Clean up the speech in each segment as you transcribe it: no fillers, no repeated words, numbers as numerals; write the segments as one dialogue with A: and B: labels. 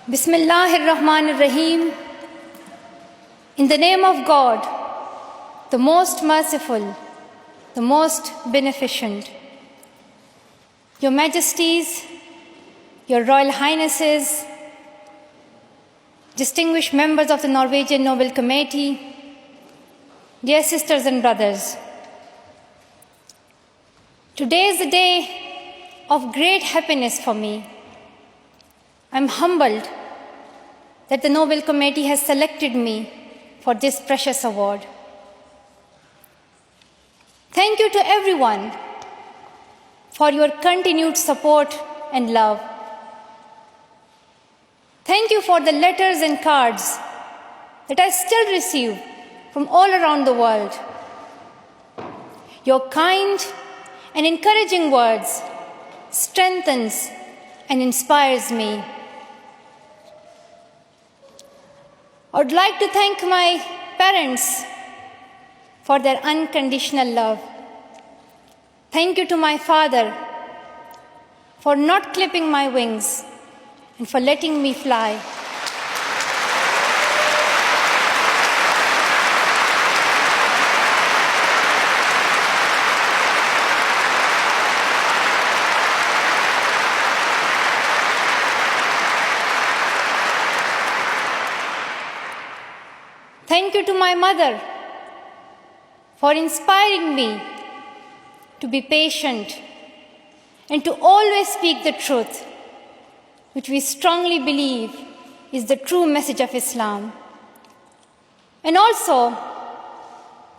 A: Bismillahir-Rahmanir-Rahim. In the name of God, the most merciful, the most beneficent. Your Majesties, Your Royal Highnesses, distinguished members of the Norwegian Nobel Committee, dear sisters and brothers, today is a day of great happiness for me. I'm humbled that the Nobel Committee has selected me for this precious award. Thank you to everyone for your continued support and love. Thank you for the letters and cards that I still receive from all around the world. Your kind and encouraging words strengthens and inspires me. I would like to thank my parents for their unconditional love. Thank you to my father for not clipping my wings and for letting me fly. Thank you to my mother for inspiring me to be patient and to always speak the truth, which we strongly believe is the true message of Islam. And also,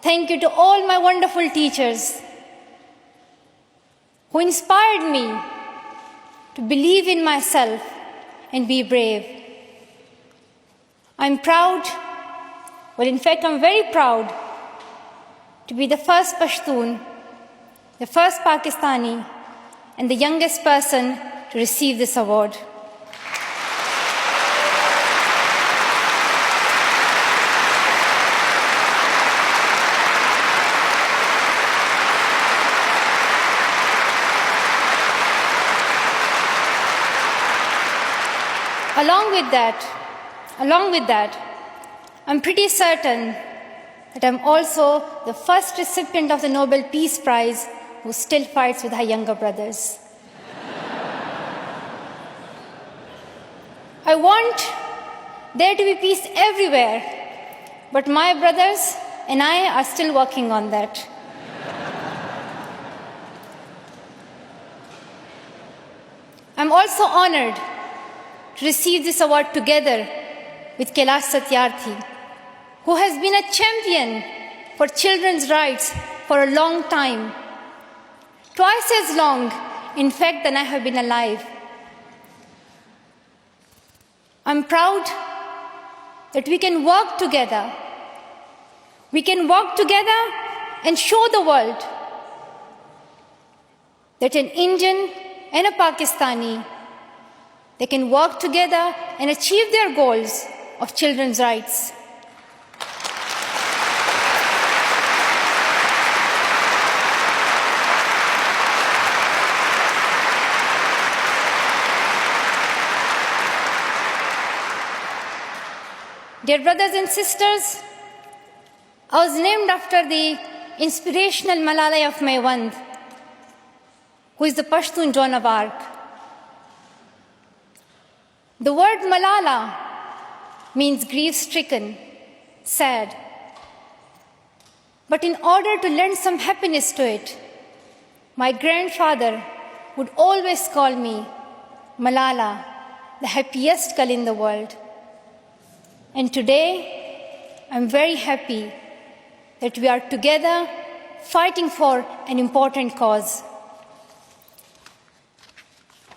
A: thank you to all my wonderful teachers who inspired me to believe in myself and be brave. I'm proud. Well, in fact, I'm very proud to be the first Pashtun, the first Pakistani, and the youngest person to receive this award. Along with that, I'm pretty certain that I'm also the first recipient of the Nobel Peace Prize who still fights with her younger brothers. I want there to be peace everywhere, but my brothers and I are still working on that. I'm also honored to receive this award together with Kailash Satyarthi, who has been a champion for children's rights for a long time, twice as long, in fact, than I have been alive. I'm proud that we can work together. We can work together and show the world that an Indian and a Pakistani, they can work together and achieve their goals of children's rights. Dear brothers and sisters, I was named after the inspirational Malala of Maiwand, who is the Pashtun Joan of Arc. The word Malala means grief-stricken, sad. But in order to lend some happiness to it, my grandfather would always call me Malala, the happiest girl in the world. And today, I'm very happy that we are together fighting for an important cause.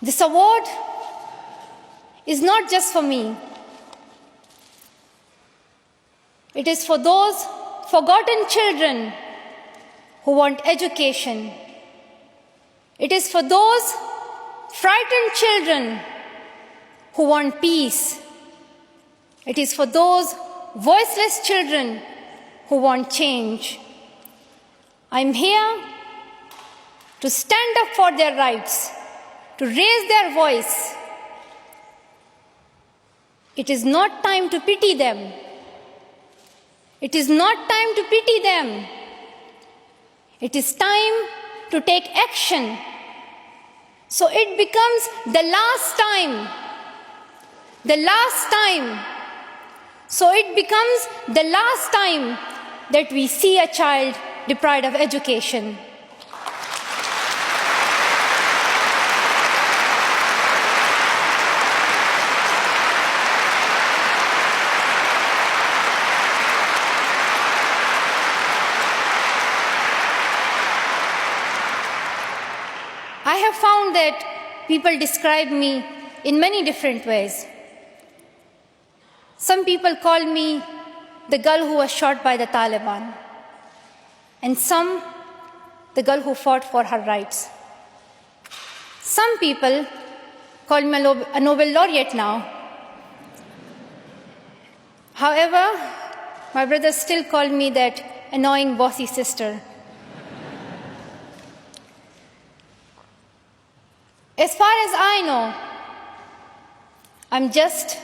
A: This award is not just for me. It is for those forgotten children who want education. It is for those frightened children who want peace. It is for those voiceless children who want change. I'm here to stand up for their rights, to raise their voice, It is not time to pity them. It is not time to pity them. It is time to take action. So it becomes the last time. The last time. So it becomes the last time that we see a child deprived of education. I have found that people describe me in many different ways. Some people call me the girl who was shot by the Taliban, and some the girl who fought for her rights. Some people call me a Nobel laureate now. However, my brothers still call me that annoying bossy sister. As far as I know, I'm just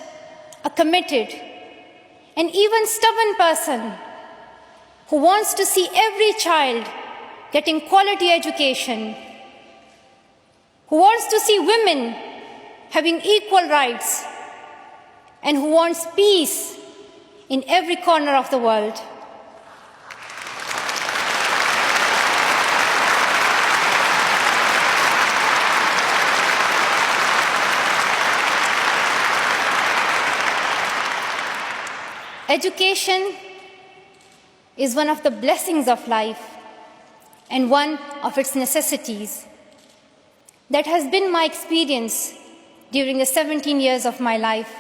A: a committed and even stubborn person who wants to see every child getting quality education, who wants to see women having equal rights, and who wants peace in every corner of the world. Education is one of the blessings of life and one of its necessities. That has been my experience during the 17 years of my life.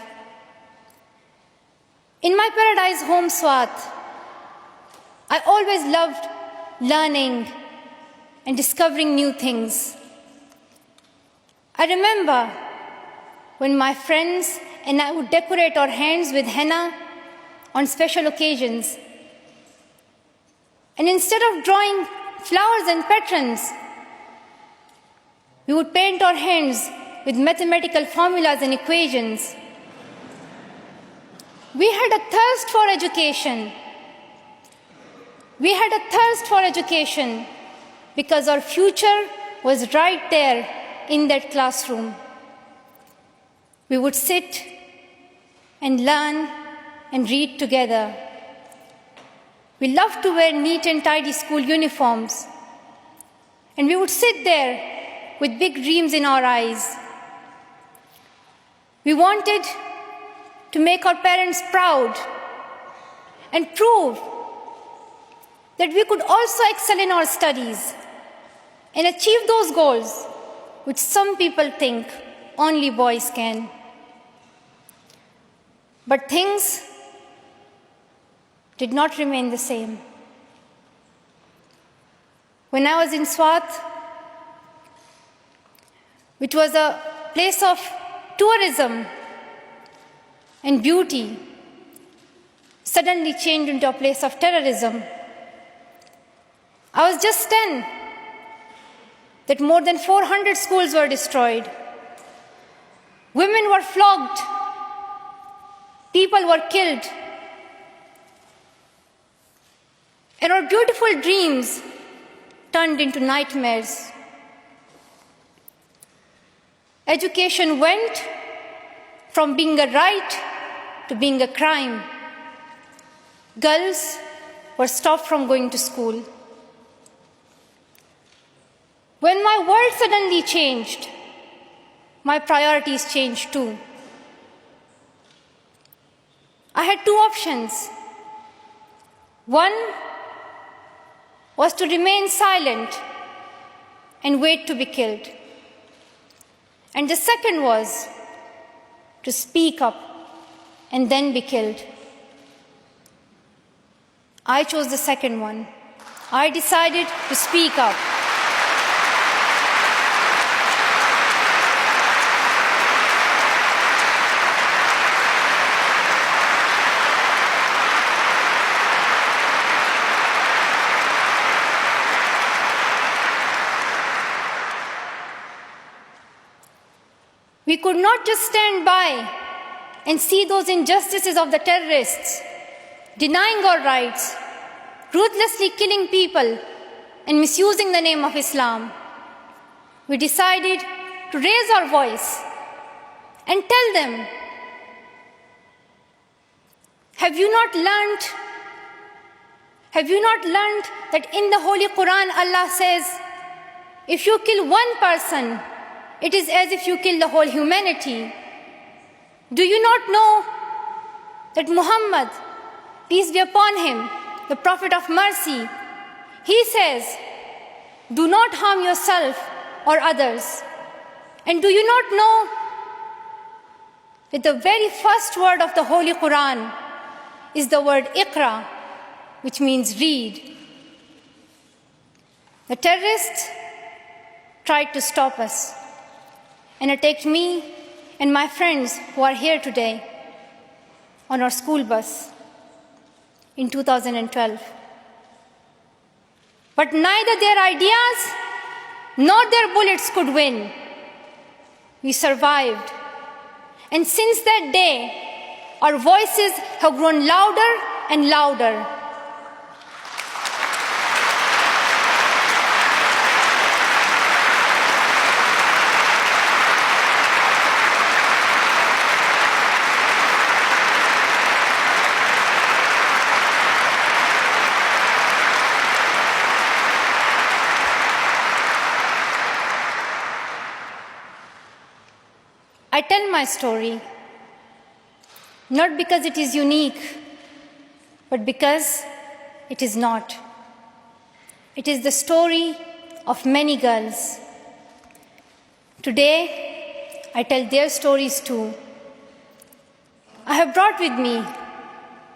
A: In my paradise home, Swat, I always loved learning and discovering new things. I remember when my friends and I would decorate our hands with henna on special occasions. And instead of drawing flowers and patterns, we would paint our hands with mathematical formulas and equations. We had a thirst for education. We had a thirst for education because our future was right there in that classroom. We would sit and learn and read together. We loved to wear neat and tidy school uniforms. And we would sit there with big dreams in our eyes. We wanted to make our parents proud and prove that we could also excel in our studies and achieve those goals which some people think only boys can. But things did not remain the same. When I was in Swat, which was a place of tourism and beauty, suddenly changed into a place of terrorism. I was just 10, that more than 400 schools were destroyed. Women were flogged. People were killed. And our beautiful dreams turned into nightmares. Education went from being a right to being a crime. Girls were stopped from going to school. When my world suddenly changed, my priorities changed too. I had two options. One was to remain silent and wait to be killed. And the second was to speak up and then be killed. I chose the second one. I decided to speak up. We could not just stand by and see those injustices of the terrorists, denying our rights, ruthlessly killing people, and misusing the name of Islam, we decided to raise our voice and tell them, have you not learned that in the Holy Quran Allah says, if you kill one person, it is as if you kill the whole humanity? Do you not know that Muhammad, peace be upon him, the Prophet of mercy, he says, do not harm yourself or others. And do you not know that the very first word of the Holy Quran is the word Iqra, which means read? The terrorists tried to stop us and attacked me and my friends who are here today on our school bus in 2012. But neither their ideas nor their bullets could win. We survived. And since that day, our voices have grown louder and louder. I tell my story not because it is unique, but because it is not. It is the story of many girls. Today, I tell their stories too. I have brought with me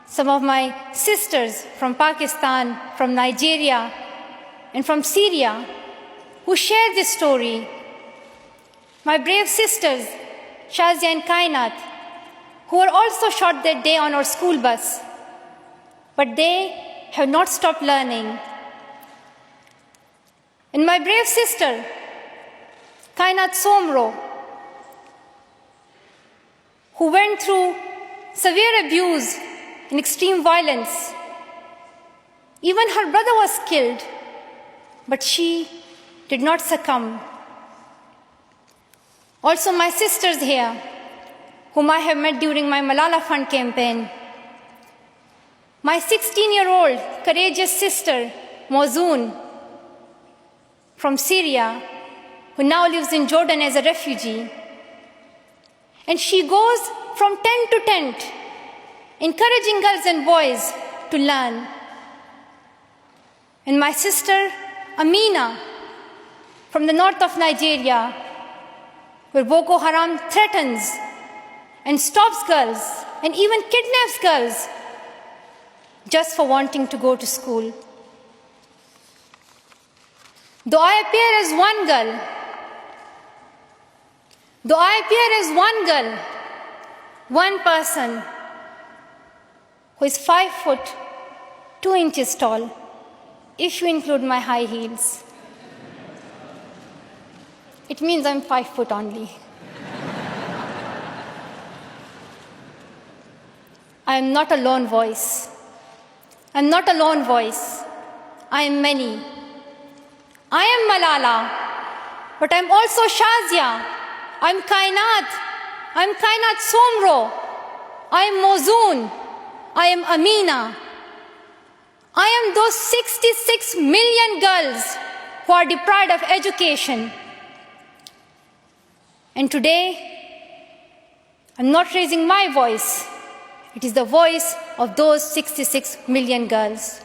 A: some of my sisters from Pakistan, from Nigeria, and from Syria who share this story. My brave sisters, Shazia and Kainat, who were also shot that day on our school bus, but they have not stopped learning. And my brave sister, Kainat Somro, who went through severe abuse and extreme violence. Even her brother was killed, but she did not succumb. Also my sisters here, whom I have met during my Malala Fund campaign. My 16-year-old courageous sister, Mozoon, from Syria, who now lives in Jordan as a refugee. And she goes from tent to tent, encouraging girls and boys to learn. And my sister, Amina, from the north of Nigeria, where Boko Haram threatens and stops girls and even kidnaps girls just for wanting to go to school. Though I appear as one person who is 5 foot 2 inches tall, if you include my high heels, it means I'm 5 foot only. I am not a lone voice. I am many. I am Malala, but I'm also Shazia. I'm Kainat Somro. I am Mozoon. I am Amina. I am those 66 million girls who are deprived of education. And today, I'm not raising my voice. It is the voice of those 66 million girls.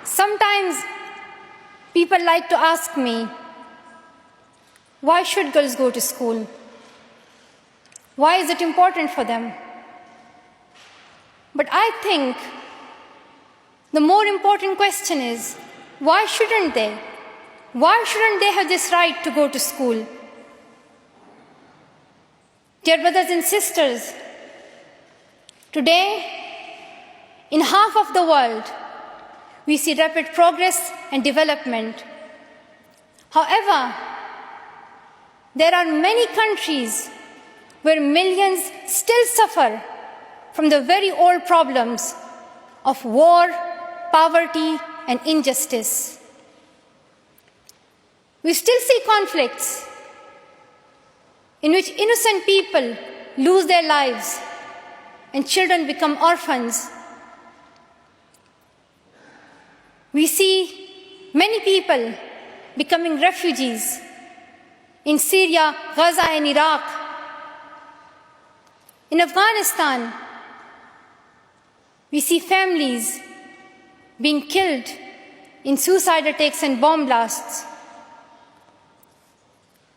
A: Sometimes people like to ask me, Why should girls go to school? Why is it important for them? But I think the more important question is, why shouldn't they? Why shouldn't they have this right to go to school? Dear brothers and sisters, today, in half of the world, we see rapid progress and development. However, there are many countries where millions still suffer from the very old problems of war, poverty, and injustice. We still see conflicts in which innocent people lose their lives and children become orphans. We see many people becoming refugees in Syria, Gaza, and Iraq. In Afghanistan, we see families being killed in suicide attacks and bomb blasts.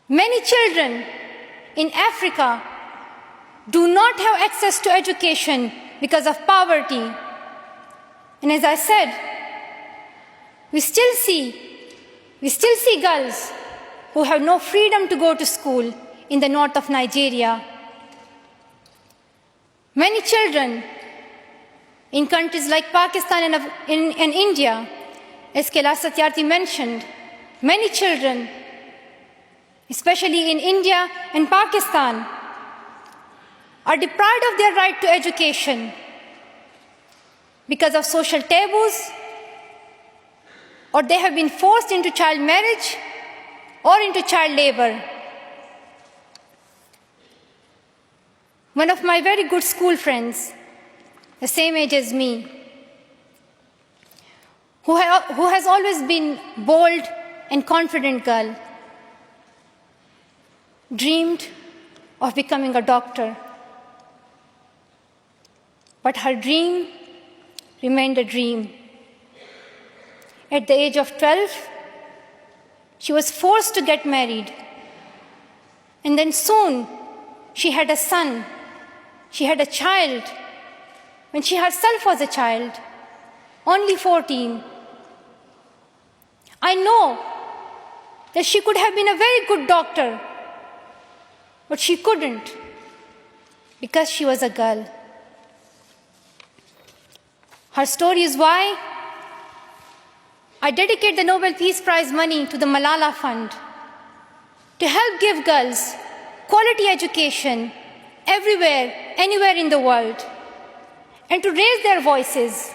A: Many children in Africa do not have access to education because of poverty. And as I said, we still see girls who have no freedom to go to school in the north of Nigeria. Many children in countries like Pakistan and India, as Kailash Satyarthi mentioned, many children, especially in India and Pakistan, are deprived of their right to education because of social taboos, or they have been forced into child marriage or into child labor. One of my very good school friends, the same age as me, who has always been bold and confident girl, dreamed of becoming a doctor. But her dream remained a dream. At the age of 12, she was forced to get married. And then soon, she had a son. She had a child when she herself was a child, only 14. I know that she could have been a very good doctor, but she couldn't because she was a girl. Her story is why I dedicate the Nobel Peace Prize money to the Malala Fund to help give girls quality education everywhere, anywhere in the world, and to raise their voices.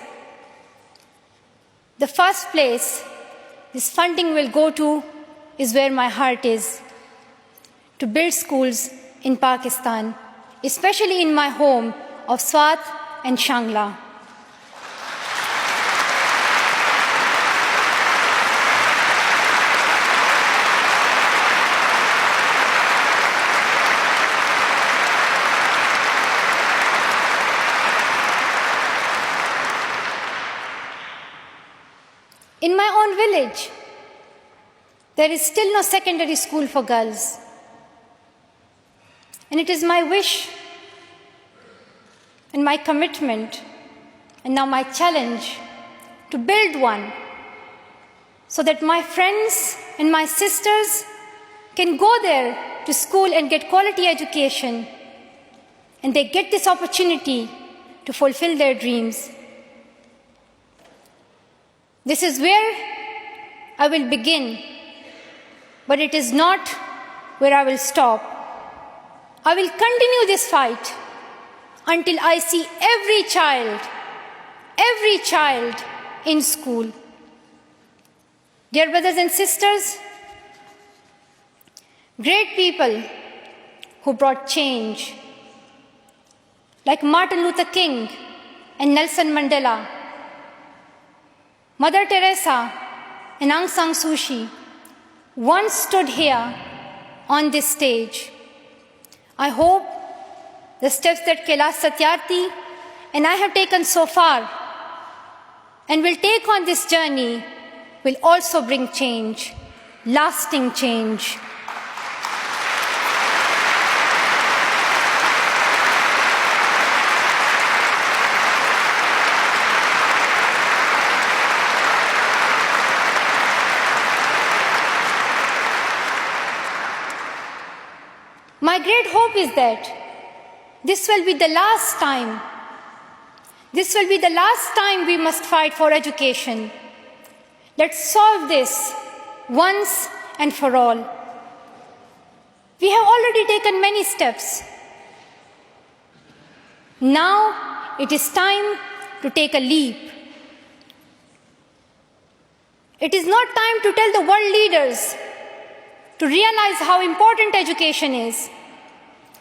A: The first place this funding will go to is where my heart is, to build schools in Pakistan, especially in my home of Swat and Shangla. In my own village, there is still no secondary school for girls. And it is my wish and my commitment, and now my challenge, to build one so that my friends and my sisters can go there to school and get quality education, and they get this opportunity to fulfill their dreams. This is where I will begin, but it is not where I will stop. I will continue this fight until I see every child in school. Dear brothers and sisters, great people who brought change, like Martin Luther King and Nelson Mandela, Mother Teresa and Aung San Suu Kyi, once stood here on this stage. I hope the steps that Kailash Satyarthi and I have taken so far and will take on this journey will also bring change, lasting change. my great hope is that this will be the last time. This will be the last time we must fight for education. Let's solve this once and for all. We have already taken many steps. Now it is time to take a leap. It is not time to tell the world leaders to realize how important education is.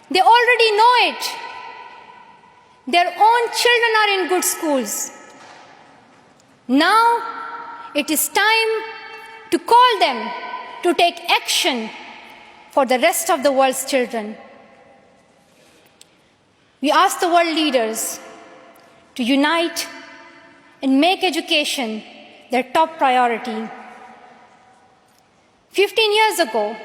A: They already know it. Their own children are in good schools. Now it is time to call them to take action for the rest of the world's children. We ask the world leaders to unite and make education their top priority. 15 years ago,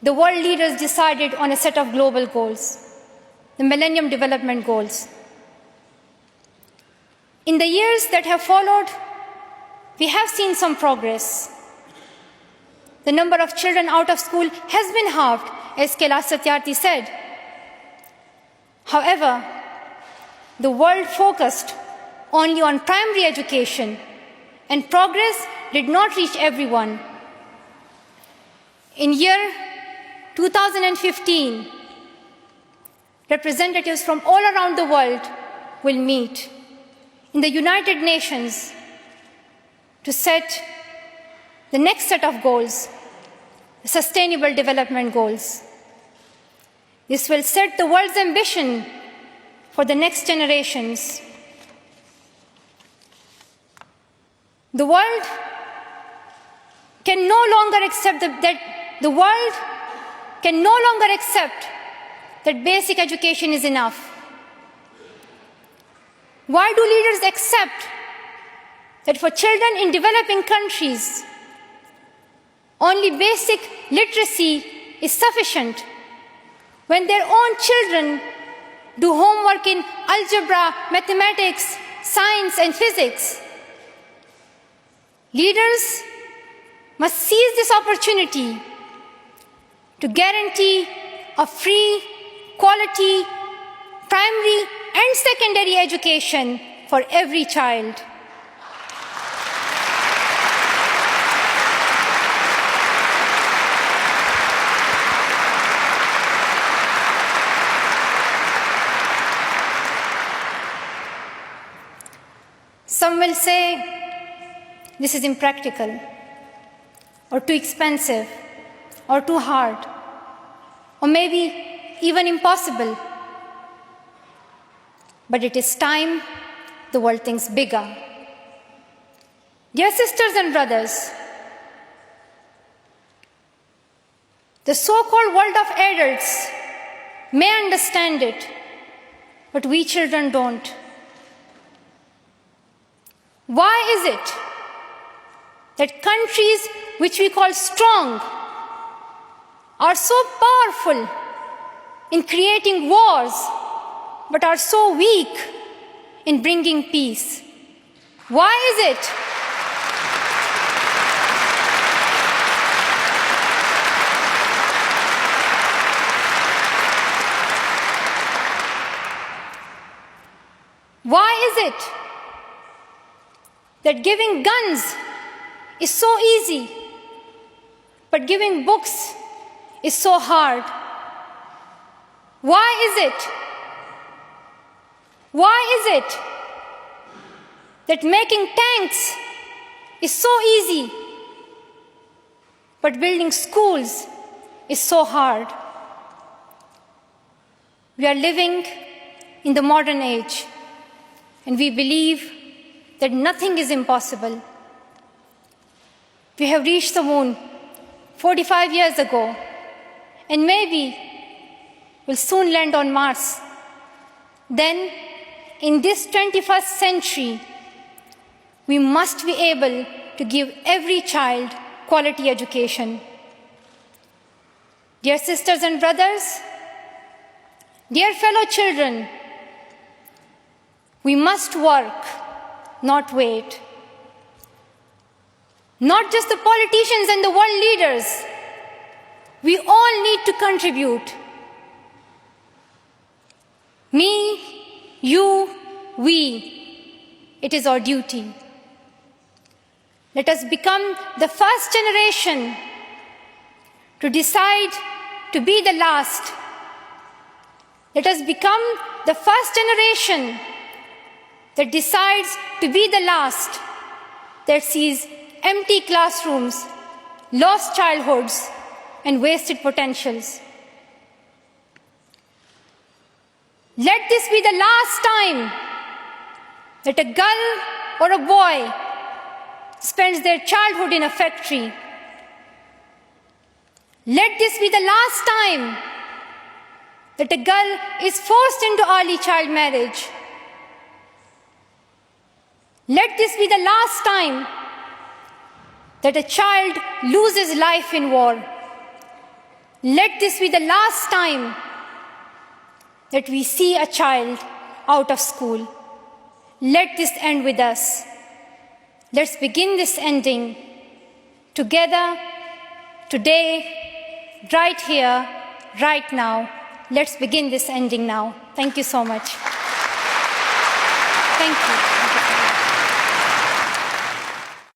A: the world leaders decided on a set of global goals, the Millennium Development Goals. In the years that have followed, we have seen some progress. The number of children out of school has been halved, as Kailash Satyarthi said. However, the world focused only on primary education, and progress did not reach everyone. In year 2015, representatives from all around the world will meet in the United Nations to set the next set of goals, the Sustainable Development Goals. This will set the world's ambition for the next generations. The world can no longer accept that basic education is enough. Why do leaders accept that for children in developing countries, only basic literacy is sufficient when their own children do homework in algebra, mathematics, science, and physics? Leaders must seize this opportunity to guarantee a free, quality, primary and secondary education for every child. Some will say this is impractical, or too expensive, or too hard, or maybe even impossible. But it is time the world thinks bigger. Dear sisters and brothers, the so-called world of adults may understand it, but we children don't. Why is it that countries which we call strong are so powerful in creating wars, but are so weak in bringing peace? Why is it? Why is it that giving guns is so easy, but giving books is so hard? Why is it? Why is it that making tanks is so easy, but building schools is so hard? We are living in the modern age, and we believe that nothing is impossible. We have reached the moon 45 years ago, and maybe we'll soon land on Mars. Then, in this 21st century, we must be able to give every child quality education. Dear sisters and brothers, dear fellow children, we must work, not wait. Not just the politicians and the world leaders, We all need to contribute. Me, you, we. It is our duty. Let us become the first generation to decide to be the last. Let us become the first generation that decides to be the last, that sees empty classrooms, lost childhoods, and wasted potentials. Let this be the last time that a girl or a boy spends their childhood in a factory. Let this be the last time that a girl is forced into early child marriage. Let this be the last time that a child loses life in war. Let this be the last time that we see a child out of school. Let this end with us. Let's begin this ending together, today, right here, right now. Let's begin this ending now. Thank you so much. Thank you.